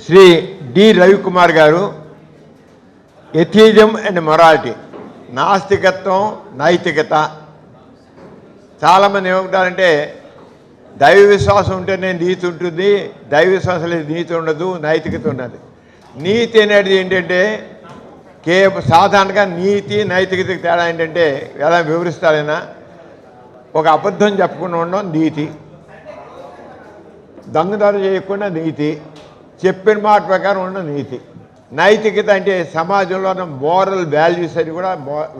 Shri D Ravikumar గారు atheism and morality, నాస్తికత్వం నైతికత. చాలామంది ఏమంటారంటే దైవ విశ్వాసం ఉంటేనే నీతి ఉంటుంది, దైవ విశ్వాసం లేదు నీతి ఉండదు, నైతికత ఉన్నది. నీతి అనేది ఏంటంటే సాధారణంగా నీతి నైతికతకి తేడా ఏంటంటే ఎలా వివరిస్తారైనా, ఒక అబద్ధం చెప్పకుండా ఉండడం నీతి, దొంగతనం చేయకుండా నీతి, చెప్పిన మాట ప్రకారం ఉండడం నీతి. నైతికత అంటే సమాజంలో ఉన్న మోరల్ వాల్యూస్ అని కూడా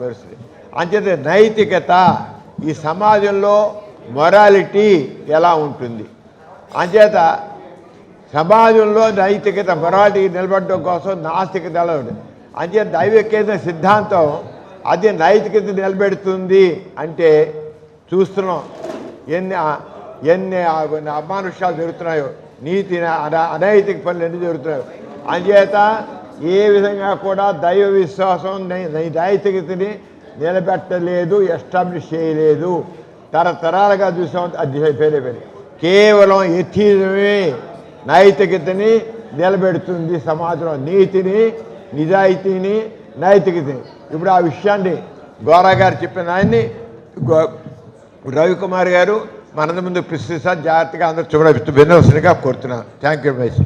వస్తుంది. అంచేత నైతికత ఈ సమాజంలో మొరాలిటీ ఎలా ఉంటుంది, అంచేత సమాజంలో నైతికత మొరాలిటీ నిలబడడం కోసం నాస్తికత ఎలా ఉంటుంది. అంచేత దైవికత సిద్ధాంతం అది నైతికత నిలబెడుతుంది అంటే చూస్తున్నాం ఎన్ని ఎన్ని అమానుష్యాలు జరుగుతున్నాయో, నీతి అనైతిక పనులు ఎన్ని జరుగుతున్నాయో. అంచేత ఏ విధంగా కూడా దైవ విశ్వాసం నైతికతని నిలబెట్టలేదు, ఎస్టాబ్లిష్ చేయలేదు. తరతరాలుగా చూసాం, అది పేరే కేవలం ఎథిజమే నైతికతని నిలబెడుతుంది సమాజంలో, నీతిని నిజాయితీని నైతికతని. ఇప్పుడు ఆ విషయాన్ని గోరా గారు చెప్పిన ఆయన్ని రవికుమార్ గారు మన ముందు ప్రశ్నిస్తారు. జాగ్రత్తగా అందరూ చూడ వినవలసిందిగా కోరుతున్నాను. Thank you very much.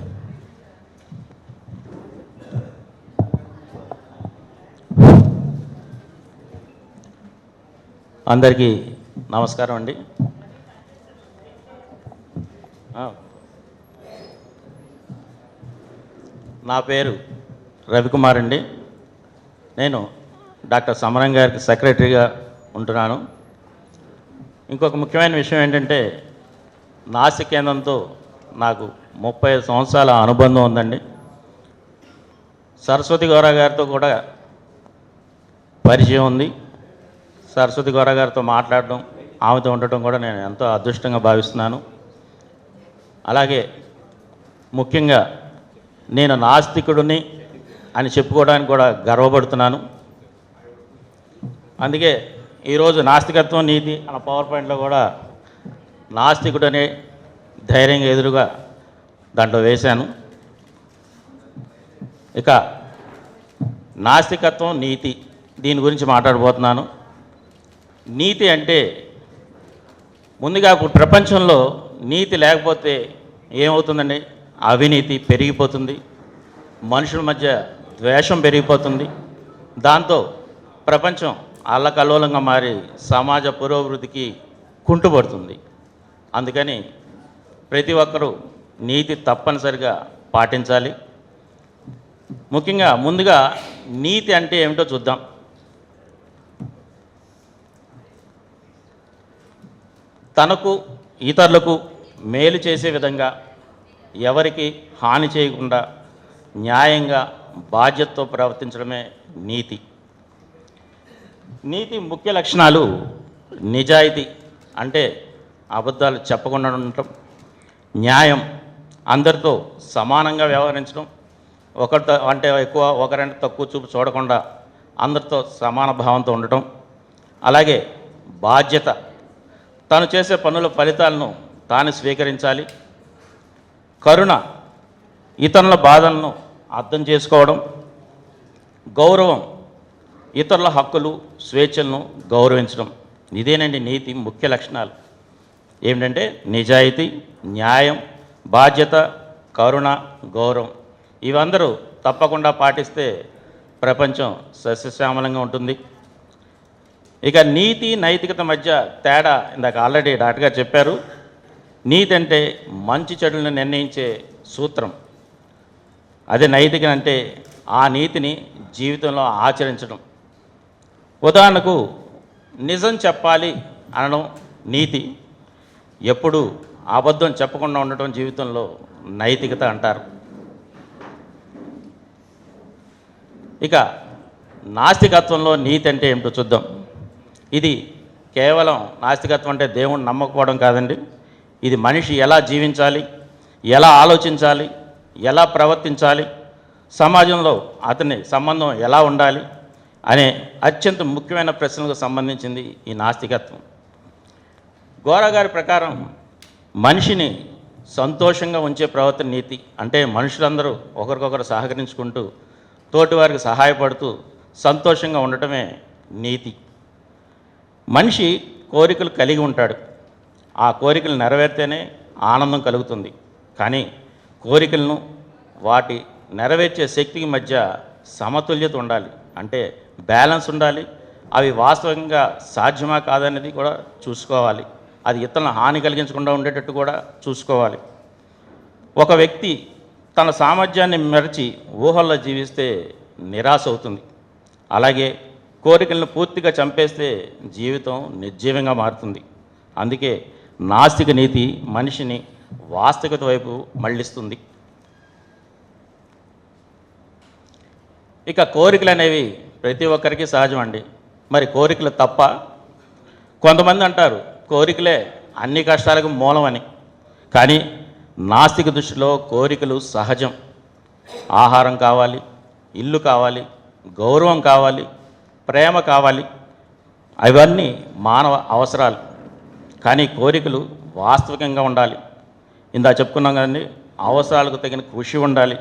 అందరికీ నమస్కారం అండి. నా పేరు రవికుమార్ అండి. నేను డాక్టర్ సమరం గారికి సెక్రటరీగా ఉంటున్నాను. ఇంకొక ముఖ్యమైన విషయం ఏంటంటే, నాస్తిక కేంద్రంతో నాకు 35 సంవత్సరాల అనుబంధం ఉందండి. సరస్వతి గౌర గారితో కూడా పరిచయం ఉంది. సరస్వతి గౌర గారితో మాట్లాడడం, ఆమెతో ఉండటం కూడా నేను ఎంతో అదృష్టంగా భావిస్తున్నాను. అలాగే ముఖ్యంగా నేను నాస్తికుడిని అని చెప్పుకోవడానికి కూడా గర్వపడుతున్నాను. అందుకే ఈరోజు నాస్తికత్వం నీతి అన్న పవర్ పాయింట్లో కూడా నాస్తికుడనే ధైర్యంగా ఎదురుగా దాంట్లో వేశాను. ఇక నాస్తికత్వం నీతి దీని గురించి మాట్లాడబోతున్నాను. నీతి అంటే ముందుగా ఇప్పుడు ప్రపంచంలో నీతి లేకపోతే ఏమవుతుందండి? అవినీతి పెరిగిపోతుంది, మనుషుల మధ్య ద్వేషం పెరిగిపోతుంది. దాంతో ప్రపంచం అల్లకల్లోలంగా మారి సమాజ పురోభివృద్ధికి కుంటుపడుతుంది. అందుకని ప్రతి ఒక్కరూ నీతి తప్పనిసరిగా పాటించాలి. ముఖ్యంగా ముందుగా నీతి అంటే ఏమిటో చూద్దాం. తనకు ఇతరులకు మేలు చేసే విధంగా, ఎవరికి హాని చేయకుండా న్యాయంగా బాధ్యతతో ప్రవర్తించడమే నీతి. నీతి ముఖ్య లక్షణాలు నిజాయితీ అంటే అబద్ధాలు చెప్పకుండా ఉండటం, న్యాయం అందరితో సమానంగా వ్యవహరించడం, ఒకరితో అంటే ఎక్కువ ఒకరంటే తక్కువ చూపు చూడకుండా అందరితో సమాన భావంతో ఉండటం. అలాగే బాధ్యత, తను చేసే పనుల ఫలితాలను తాను స్వీకరించాలి. కరుణ, ఇతరుల బాధలను అర్థం చేసుకోవడం. గౌరవం, ఇతరుల హక్కులు స్వేచ్ఛలను గౌరవించడం. ఇదేనండి నీతి ముఖ్య లక్షణాలు. ఏమిటంటే నిజాయితీ, న్యాయం, బాధ్యత, కరుణ, గౌరవం. ఇవందరూ తప్పకుండా పాటిస్తే ప్రపంచం సస్యశ్యామలంగా ఉంటుంది. ఇక నీతి నైతికత మధ్య తేడా ఇందాక ఆల్రెడీ డాక్టర్ గారు చెప్పారు. నీతి అంటే మంచి చెడులను నిర్ణయించే సూత్రం. అదే నైతిక అంటే ఆ నీతిని జీవితంలో ఆచరించడం. ఉదాహరణకు నిజం చెప్పాలి అనడం నీతి. ఎప్పుడు అబద్ధం చెప్పకుండా ఉండటం జీవితంలో నైతికత అంటారు. ఇక నాస్తికత్వంలో నీతి అంటే ఏమిటో చూద్దాం. ఇది కేవలం నాస్తికత్వం అంటే దేవుణ్ణి నమ్మకపోవడం కాదండి. ఇది మనిషి ఎలా జీవించాలి, ఎలా ఆలోచించాలి, ఎలా ప్రవర్తించాలి, సమాజంలో అతని సంబంధం ఎలా ఉండాలి అనే అత్యంత ముఖ్యమైన ప్రశ్నలకు సంబంధించింది ఈ నాస్తికత్వం. గోరా గారి ప్రకారం మనిషిని సంతోషంగా ఉంచే ప్రవర్తన నీతి. అంటే మనుషులందరూ ఒకరికొకరు సహకరించుకుంటూ తోటివారికి సహాయపడుతూ సంతోషంగా ఉండటమే నీతి. మనిషి కోరికలు కలిగి ఉంటాడు. ఆ కోరికలు నెరవేరితేనే ఆనందం కలుగుతుంది. కానీ కోరికలను వాటి నెరవేర్చే శక్తికి మధ్య సమతుల్యత ఉండాలి. అంటే బ్యాలెన్స్ ఉండాలి. అవి వాస్తవంగా సాధ్యమా కాదనేది కూడా చూసుకోవాలి. అది ఇతరులను హాని కలిగించకుండా ఉండేటట్టు కూడా చూసుకోవాలి. ఒక వ్యక్తి తన సామర్థ్యాన్ని మెరచి ఊహల్లో జీవిస్తే నిరాశ అవుతుంది. అలాగే కోరికలను పూర్తిగా చంపేస్తే జీవితం నిర్జీవంగా మారుతుంది. అందుకే నాస్తిక నీతి మనిషిని వాస్తవికత వైపు మళ్ళిస్తుంది. ఇక కోరికలు అనేవి ప్రతి ఒక్కరికి సహజం అండి. మరి కోరికలు తప్ప? కొంతమంది అంటారు కోరికలే అన్ని కష్టాలకు మూలమని. కానీ నాస్తిక దృష్టిలో కోరికలు సహజం. ఆహారం కావాలి, ఇల్లు కావాలి, గౌరవం కావాలి, ప్రేమ కావాలి. అవన్నీ మానవ అవసరాలు. కానీ కోరికలు వాస్తవికంగా ఉండాలి. ఇందా చెప్పుకున్నాం కదండి, అవసరాలకు తగిన కృషి ఉండాలి.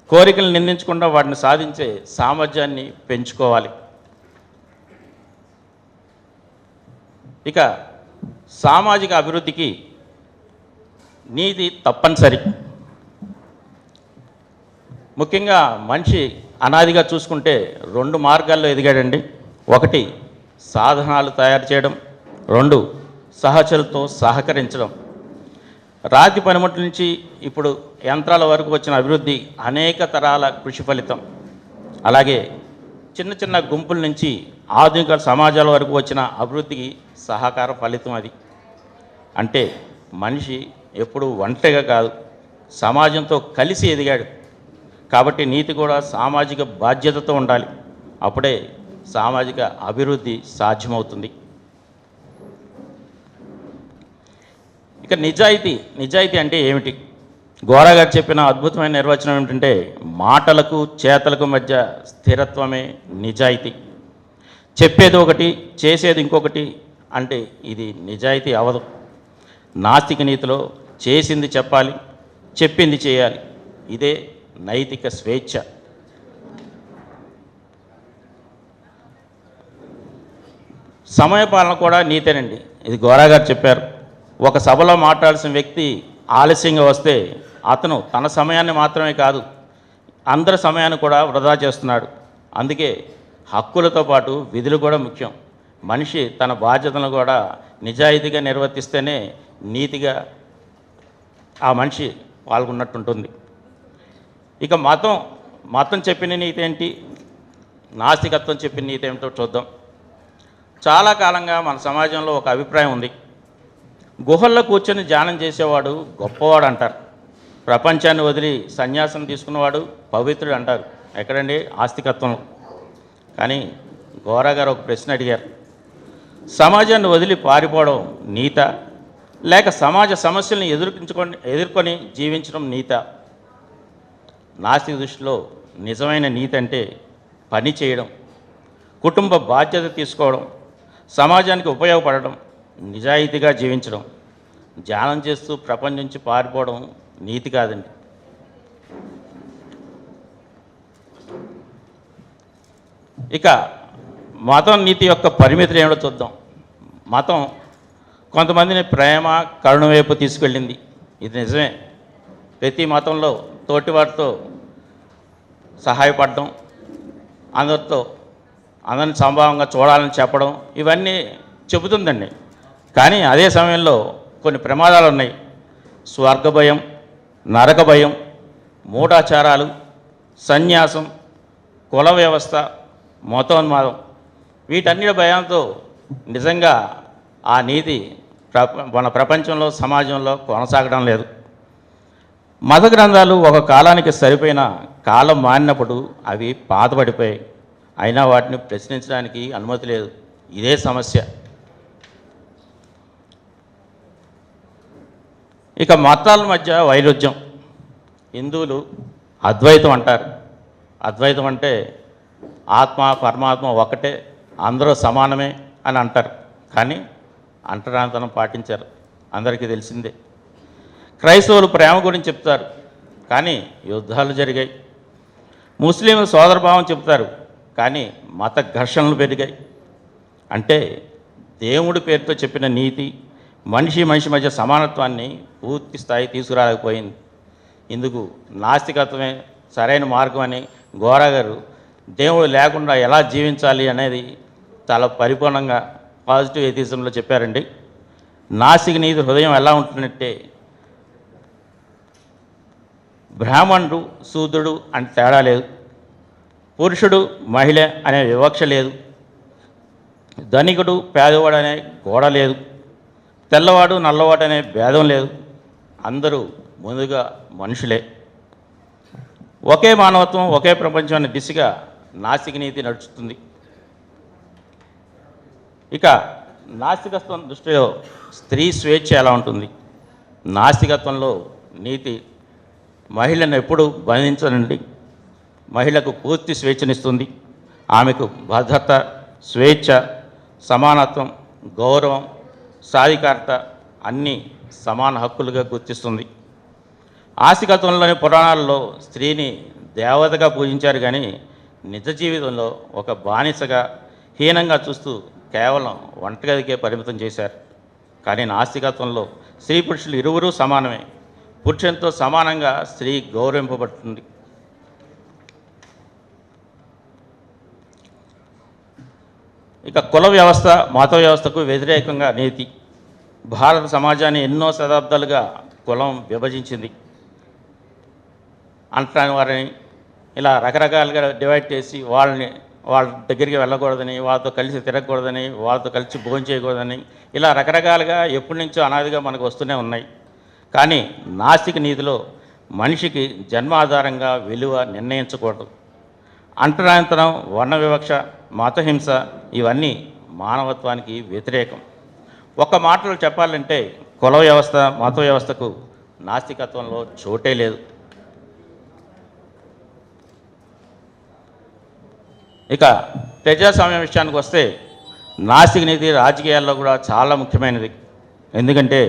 కోరికలు నిందించకుండా వాటిని సాధించే సామర్థ్యాన్ని పెంచుకోవాలి. ఇక సామాజిక అభివృద్ధికి నీతి తప్పనిసరి. ముఖ్యంగా మనిషి అనాదిగా చూసుకుంటే 2 మార్గాల్లో ఎదిగాడండి. 1 సాధనాలు తయారు చేయడం, 2 సహచరులతో సహకరించడం. రాతి పనిముట్ల నుంచి ఇప్పుడు యంత్రాల వరకు వచ్చిన అభివృద్ధి అనేక తరాల కృషి ఫలితం. అలాగే చిన్న చిన్న గుంపుల నుంచి ఆధునిక సమాజాల వరకు వచ్చిన అభివృద్ధికి సహకార ఫలితం అది. అంటే మనిషి ఎప్పుడు ఒంటరిగా కాదు, సమాజంతో కలిసి ఎదిగాడు. కాబట్టి నీతి కూడా సామాజిక బాధ్యతతో ఉండాలి. అప్పుడే సామాజిక అభివృద్ధి సాధ్యమవుతుంది. ఇక నిజాయితీ అంటే ఏమిటి? గోరా గారు చెప్పిన అద్భుతమైన నిర్వచనం ఏమిటంటే, మాటలకు చేతలకు మధ్య స్థిరత్వమే నిజాయితీ. చెప్పేది ఒకటి, చేసేది ఇంకొకటి అంటే ఇది నిజాయితీ అవదు. నాస్తిక నీతిలో చేసింది చెప్పాలి, చెప్పింది చేయాలి. ఇదే నైతిక స్వేచ్ఛ. సమయపాలన కూడా నీతేనండి. ఇది గోరా గారు చెప్పారు. ఒక సభలో మాట్లాడాల్సిన వ్యక్తి ఆలస్యంగా వస్తే అతను తన సమయాన్ని మాత్రమే కాదు, అందరి సమయాన్ని కూడా వృధా చేస్తున్నాడు. అందుకే హక్కులతో పాటు విధులు కూడా ముఖ్యం. మనిషి తన బాధ్యతలను కూడా నిజాయితీగా నిర్వర్తిస్తేనే నీతిగా ఆ మనిషి పాల్గొన్నట్టుంటుంది. ఇక మతం చెప్పిన నీతి ఏంటి, నాస్తికత్వం చెప్పిన నీతి ఏమిటో చూద్దాం. చాలా కాలంగా మన సమాజంలో ఒక అభిప్రాయం ఉంది, గుహల్లో కూర్చొని ధ్యానం చేసేవాడు గొప్పవాడు అంటారు, ప్రపంచాన్ని వదిలి సన్యాసం తీసుకున్నవాడు పవిత్రుడు అంటారు. ఎక్కడండి ఆస్తికత్వంలో? కానీ గోరా గారు ఒక ప్రశ్న అడిగారు, సమాజాన్ని వదిలి పారిపోవడం నీత, లేక సమాజ సమస్యలను ఎదుర్కొని జీవించడం నీత? నాస్తిక దృష్టిలో నిజమైన నీతి అంటే పని చేయడం, కుటుంబ బాధ్యత తీసుకోవడం, సమాజానికి ఉపయోగపడడం, నిజాయితీగా జీవించడం. ధ్యానం చేస్తూ ప్రపంచం నుంచి పారిపోవడం నీతి కాదండి. ఇక మతం నీతి యొక్క పరిమితులు ఏమిటో చూద్దాం. మతం కొంతమందిని ప్రేమ కరుణ వైపు తీసుకెళ్ళింది. ఇది నిజమే. ప్రతి మతంలో తోటివారితో సహాయపడడం, అందరిని సంభావంగా చూడాలని చెప్పడం, ఇవన్నీ చెబుతుందండి. కానీ అదే సమయంలో కొన్ని ప్రమాదాలు ఉన్నాయి. స్వర్గ భయం, నరక భయం, మూఢాచారాలు, సన్యాసం, కుల వ్యవస్థ, మతోన్మాదం, వీటన్నిటి భయంతో నిజంగా ఆ నీతి మన ప్రపంచంలో సమాజంలో కొనసాగడం లేదు. మత గ్రంథాలు ఒక కాలానికి సరిపోయిన కాలం మారినప్పుడు అవి పాతబడిపోయాయి. అయినా వాటిని ప్రశ్నించడానికి అనుమతి లేదు. ఇదే సమస్య. ఇక మతాల మధ్య వైరుధ్యం. హిందువులు అద్వైతం అంటారు. అద్వైతం అంటే ఆత్మ పరమాత్మ ఒకటే, అందరూ సమానమే అని అంటారు. కానీ అంటరానితనం పాటించారు, అందరికీ తెలిసిందే. క్రైస్తవులు ప్రేమ గురించి చెప్తారు, కానీ యుద్ధాలు జరిగాయి. ముస్లింలు సోదరభావం చెప్తారు, కానీ మత ఘర్షణలు పెరిగాయి. అంటే దేవుడి పేరుతో చెప్పిన నీతి మనిషి మధ్య సమానత్వాన్ని పూర్తి స్థాయి తీసుకురాలేకపోయింది. ఇందుకు నాస్తికత్వమే సరైన మార్గం అని గోరా గారు దేవుడు లేకుండా ఎలా జీవించాలి అనేది చాలా పరిపూర్ణంగా పాజిటివ్ ఎథిజంలో చెప్పారండి. నాస్తిక నీతి హృదయం ఎలా ఉంటుందంటే, బ్రాహ్మణుడు శూద్రుడు అని తేడా లేదు, పురుషుడు మహిళ అనే వివక్ష లేదు, ధనికుడు పేదవాడు అనే గోడ లేదు, తెల్లవాడు నల్లవాడు అనే భేదం లేదు. అందరూ ముందుగా మనుషులే. ఒకే మానవత్వం, ఒకే ప్రపంచం అనే దిశగా నాస్తిక నీతి నడుస్తుంది. ఇక నాస్తికత్వం దృష్టిలో స్త్రీ స్వేచ్ఛ ఎలా ఉంటుంది? నాస్తికత్వంలో నీతి మహిళను ఎప్పుడూ బంధించనండి, మహిళకు పూర్తి స్వేచ్ఛనిస్తుంది. ఆమెకు భద్రత, స్వేచ్ఛ, సమానత్వం, గౌరవం, సాధికారత అన్నీ సమాన హక్కులుగా గుర్తిస్తుంది. ఆస్తికత్వంలోని పురాణాల్లో స్త్రీని దేవతగా పూజించారు, కానీ నిజ జీవితంలో ఒక బానిసగా హీనంగా చూస్తూ కేవలం వంటగదికే పరిమితం చేశారు. కానీ నాస్తికత్వంలో స్త్రీ పురుషులు ఇరువురూ సమానమే. పురుషునితో సమానంగా స్త్రీ గౌరవింపబడుతుంది. ఇక కుల వ్యవస్థ, మత వ్యవస్థకు వ్యతిరేకంగా నీతి. భారత సమాజాన్ని ఎన్నో శతాబ్దాలుగా కులం విభజించింది. అంటరాని వారిని ఇలా రకరకాలుగా డివైడ్ చేసి వాళ్ళ దగ్గరికి వెళ్ళకూడదని, వాళ్ళతో కలిసి తిరగకూడదని, వాళ్ళతో కలిసి భోజనం చేయకూడదని, ఇలా రకరకాలుగా ఎప్పటి నుంచో అనాదిగా మనకు వస్తూనే ఉన్నాయి. కానీ నాస్తిక నీతిలో మనిషికి జన్మ ఆధారంగా విలువ నిర్ణయించకూడదు. అంటరానితనం, వర్ణ వివక్ష, మతహింస ఇవన్నీ మానవత్వానికి వ్యతిరేకం. ఒక్క మాటలో చెప్పాలంటే కుల వ్యవస్థ, మత వ్యవస్థకు నాస్తికత్వంలో చోటే లేదు. ఇక ప్రజాస్వామ్యం విషయానికి వస్తే నాస్తిక నీతి రాజకీయాల్లో కూడా చాలా ముఖ్యమైనది. ఎందుకంటే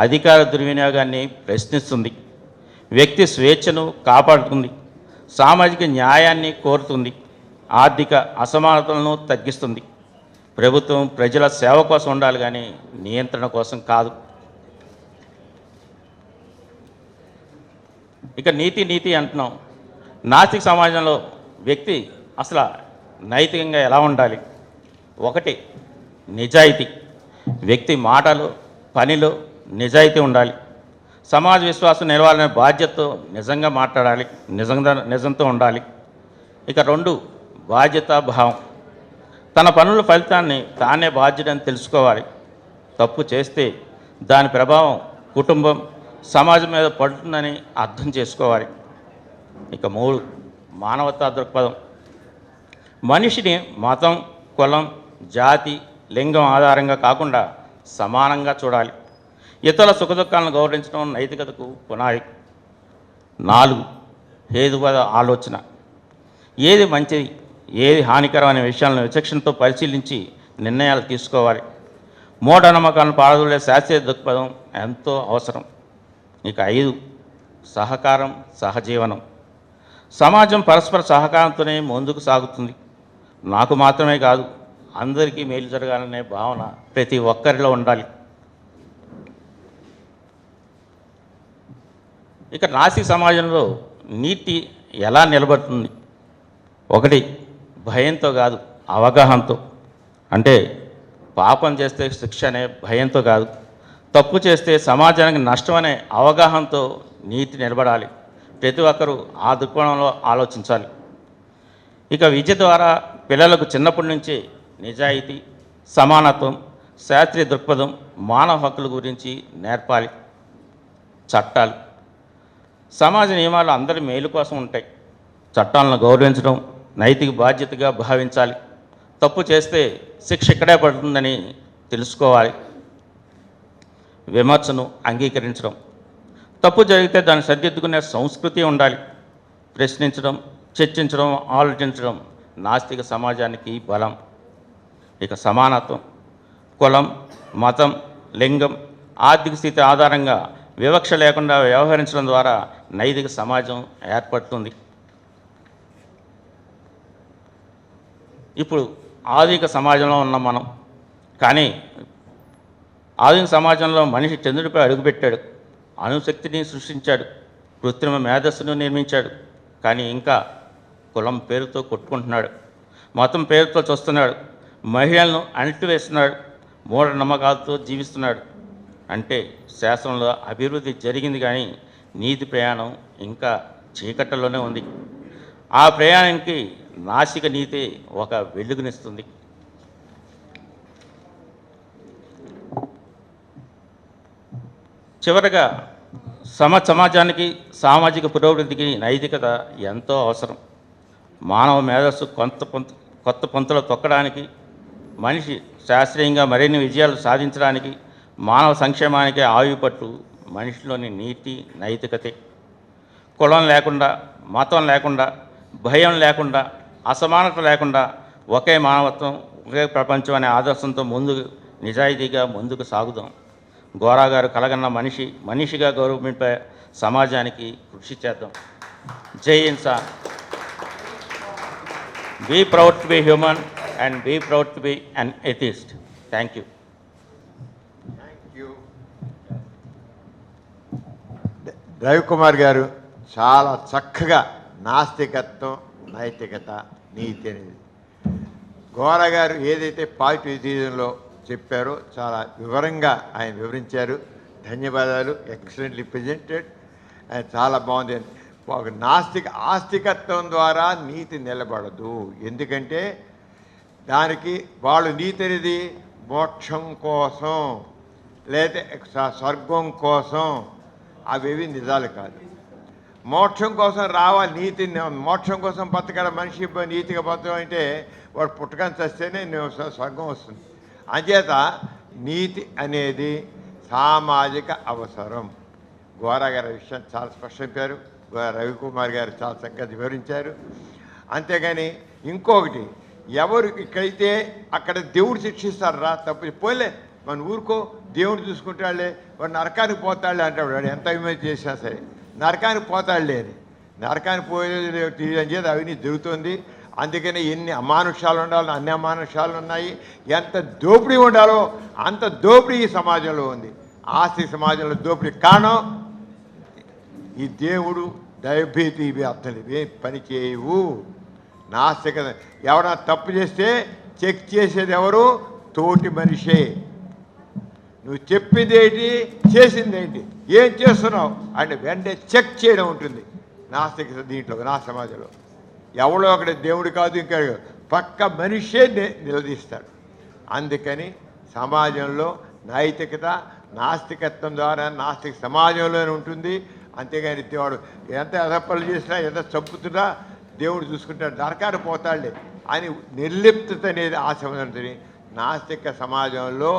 అధికార దుర్వినియోగాన్ని ప్రశ్నిస్తుంది, వ్యక్తి స్వేచ్ఛను కాపాడుతుంది, సామాజిక న్యాయాన్ని కోరుతుంది, ఆర్థిక అసమానతలను తగ్గిస్తుంది. ప్రభుత్వం ప్రజల సేవ కోసం ఉండాలి, కానీ నియంత్రణ కోసం కాదు. ఇక నీతి అంటున్నాం. నాస్తిక సమాజంలో వ్యక్తి అసలు నైతికంగా ఎలా ఉండాలి? ఒకటి, నిజాయితీ. వ్యక్తి మాటలు, పనిలో నిజాయితీ ఉండాలి. సమాజ విశ్వాసం నిలవాలనే బాధ్యతతో నిజంగా మాట్లాడాలి, నిజంతో ఉండాలి. ఇక 2, బాధ్యతాభావం. తన పనుల ఫలితాన్ని తానే బాధ్యుడని తెలుసుకోవాలి. తప్పు చేస్తే దాని ప్రభావం కుటుంబం, సమాజం మీద పడుతుందని అర్థం చేసుకోవాలి. ఇక 3, మానవతా దృక్పథం. మనిషిని మతం, కులం, జాతి, లింగం ఆధారంగా కాకుండా సమానంగా చూడాలి. ఇతరుల సుఖదుఖాలను గౌరవించడం నైతికతకు పునాది. 4, హేతుబద్ధ ఆలోచన. ఏది మంచిది, ఏది హానికరం అనే విషయాలను విచక్షణతో పరిశీలించి నిర్ణయాలు తీసుకోవాలి. మూఢనమ్మకాలను పారదోలే శాస్త్రీయ దృక్పథం ఎంతో అవసరం. ఇక 5, సహకారం, సహజీవనం. సమాజం పరస్పర సహకారంతోనే ముందుకు సాగుతుంది. నాకు మాత్రమే కాదు, అందరికీ మేలు జరగాలనే భావన ప్రతి ఒక్కరిలో ఉండాలి. ఇక నాస్తిక సమాజంలో నీతి ఎలా నిలబడుతుంది? 1, భయంతో కాదు, అవగాహనతో. అంటే పాపం చేస్తే శిక్ష అనే భయంతో కాదు, తప్పు చేస్తే సమాజానికి నష్టం అనే అవగాహనతో నీతి నిలబడాలి. ప్రతి ఒక్కరూ ఆ దృక్కోణంలో ఆలోచించాలి. ఇక విద్య ద్వారా పిల్లలకు చిన్నప్పటి నుంచే నిజాయితీ, సమానత్వం, శాస్త్రీయ దృక్పథం, మానవ హక్కుల గురించి నేర్పాలి. చట్టాలు. సమాజ నియమాలు అందరి మేలు కోసం ఉంటాయి. చట్టాలను గౌరవించడం నైతిక బాధ్యతగా భావించాలి. తప్పు చేస్తే శిక్ష ఇక్కడే పడుతుందని తెలుసుకోవాలి. విమర్శను అంగీకరించడం. తప్పు జరిగితే దాన్ని సరిదిద్దుకునే సంస్కృతి ఉండాలి. ప్రశ్నించడం, చర్చించడం, ఆలోచించడం నాస్తిక సమాజానికి బలం. ఇక సమానత్వం. కులం, మతం, లింగం, ఆర్థిక స్థితి ఆధారంగా వివక్ష లేకుండా వ్యవహరించడం ద్వారా నైతిక సమాజం ఏర్పడుతుంది. ఇప్పుడు ఆధునిక సమాజంలో ఉన్నాం మనం. కానీ ఆధునిక సమాజంలో మనిషి చంద్రుడిపై అడుగుపెట్టాడు, అణుశక్తిని సృష్టించాడు, కృత్రిమ మేధస్సును నిర్మించాడు. కానీ ఇంకా కులం పేరుతో కొట్టుకుంటున్నాడు, మతం పేరుతో చూస్తున్నాడు, మహిళలను అణిచివేస్తున్నాడు, మూఢనమ్మకాలతో జీవిస్తున్నాడు. అంటే శాసనంలో అభివృద్ధి జరిగింది కానీ నీతి ప్రయాణం ఇంకా చీకట్లలోనే ఉంది. ఆ ప్రయాణానికి నాసిక నీతి ఒక వెలుగునిస్తుంది. చివరగా సమాజానికి సామాజిక పురోభివృద్ధికి నైతికత ఎంతో అవసరం. మానవ మేధస్సు కొత్త పొంతలు తొక్కడానికి, మనిషి శాస్త్రీయంగా మరిన్ని విజయాలు సాధించడానికి, మానవ సంక్షేమానికి ఆయుపట్టు మనిషిలోని నీతి నైతికతే. కులం లేకుండా, మతం లేకుండా, భయం లేకుండా, అసమానత లేకుండా ఒకే మానవత్వం, ఒకే ప్రపంచం అనే ఆదర్శంతో నిజాయితీగా ముందుకు సాగుదాం. గోరా గారు కలగన్న మనిషిగా గౌరవింపే సమాజానికి కృషి చేద్దాం. జై ఇన్సాన్. Be proud to be human and be proud to be an atheist. Thank you. Ravikumar గారు చాలా చక్కగా నాస్తికత్వం, నైతికత, నీతి అనేది గోరా గారు ఏదైతే పాజిటివిజంలో చెప్పారో చాలా వివరంగా ఆయన వివరించారు. ధన్యవాదాలు. Excellently presented. చాలా బాగుంది. ఒక ఆస్తికత్వం ద్వారా నీతి నిలబడదు. ఎందుకంటే దానికి వాళ్ళు నీతి అనేది మోక్షం కోసం లేదా స్వర్గం కోసం అవేవి నిజాలు కాదు. మోక్షం కోసం రావాలి, నీతి మోక్షం కోసం బతకాలి. మనిషి నీతిగా బతకడం అంటే వాడు పుట్టకని చస్తేనే స్వర్గం వస్తుంది. అంచేత నీతి అనేది సామాజిక అవసరం. గోరా గారి విషయం చాలా స్పష్టం చెప్పారు. రవికుమార్ గారు చాలా చక్కగా వివరించారు. అంతేగాని ఇంకొకటి, ఎవరు ఇక్కడైతే అక్కడ దేవుడు శిక్షిస్తారు రా, తప్పు పోలే మన ఊరుకో, దేవుడు చూసుకుంటాడులే, వాడు నరకానికి పోతాడులే అంటాడు. వాడు ఎంత అభిమానం చేసినా సరే నరకానికి పోతాడులే అని. నరకానికి పోయేది అని చేత అవినీతి జరుగుతుంది. అందుకని ఎన్ని అమానుషాలు ఉండాలో అన్ని అమానుషాలు ఉన్నాయి. ఎంత దోపిడీ ఉండాలో అంత దోపిడీ ఈ సమాజంలో ఉంది. ఆస్తి సమాజంలో దోపిడీ కారణం ఈ దేవుడు, దైవభీతి, ఇవి అర్థం ఇవే పని చేయవు. నాస్తికత. ఎవరైనా తప్పు చేస్తే చెక్ చేసేది ఎవరు? తోటి మనిషే. నువ్వు చెప్పిందేంటి, చేసిందేంటి, ఏం చేస్తున్నావు అంటే వెంటనే చెక్ చేయడం ఉంటుంది నాస్తికత. దీంట్లో నా సమాజంలో ఎవడో అక్కడ దేవుడు కాదు, ఇంకా పక్క మనిషే నిలదీస్తాడు. అందుకని సమాజంలో నైతికత నాస్తికత్వం ద్వారా నాస్తిక సమాజంలోనే ఉంటుంది. అంతేగాని వాడు ఎంత అదప్పలు చేసినా ఎంత చంపుతున్నా దేవుడు చూసుకుంటాడు, నరకానికి పోతాడులే అని నిర్లిప్తత అనేది ఆ సమాజంతో నాస్తిక సమాజంలో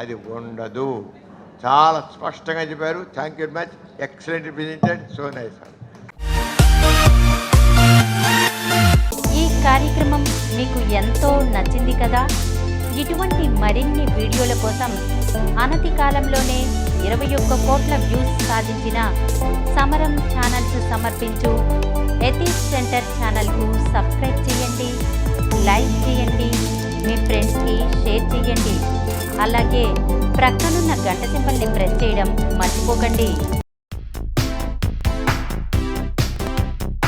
అది ఉండదు. చాలా స్పష్టంగా చెప్పారు. Thank you very much. Excellent presented. So nice. ఈ కార్యక్రమం మీకు ఎంతో నచ్చింది కదా. ఇటువంటి మరిన్ని వీడియోల కోసం అనతి కాలంలోనే 21 కోట్ల వ్యూస్ సాధించిన సమరం ఛానల్స్ సమర్పించు ఎథిక్స్ సెంటర్ ఛానల్కు సబ్స్క్రైబ్ చేయండి, లైక్ చేయండి, మీ ఫ్రెండ్స్కి షేర్ చేయండి. అలాగే ప్రక్కనున్న గంట సింబల్ని ప్రెస్ చేయడం మర్చిపోకండి.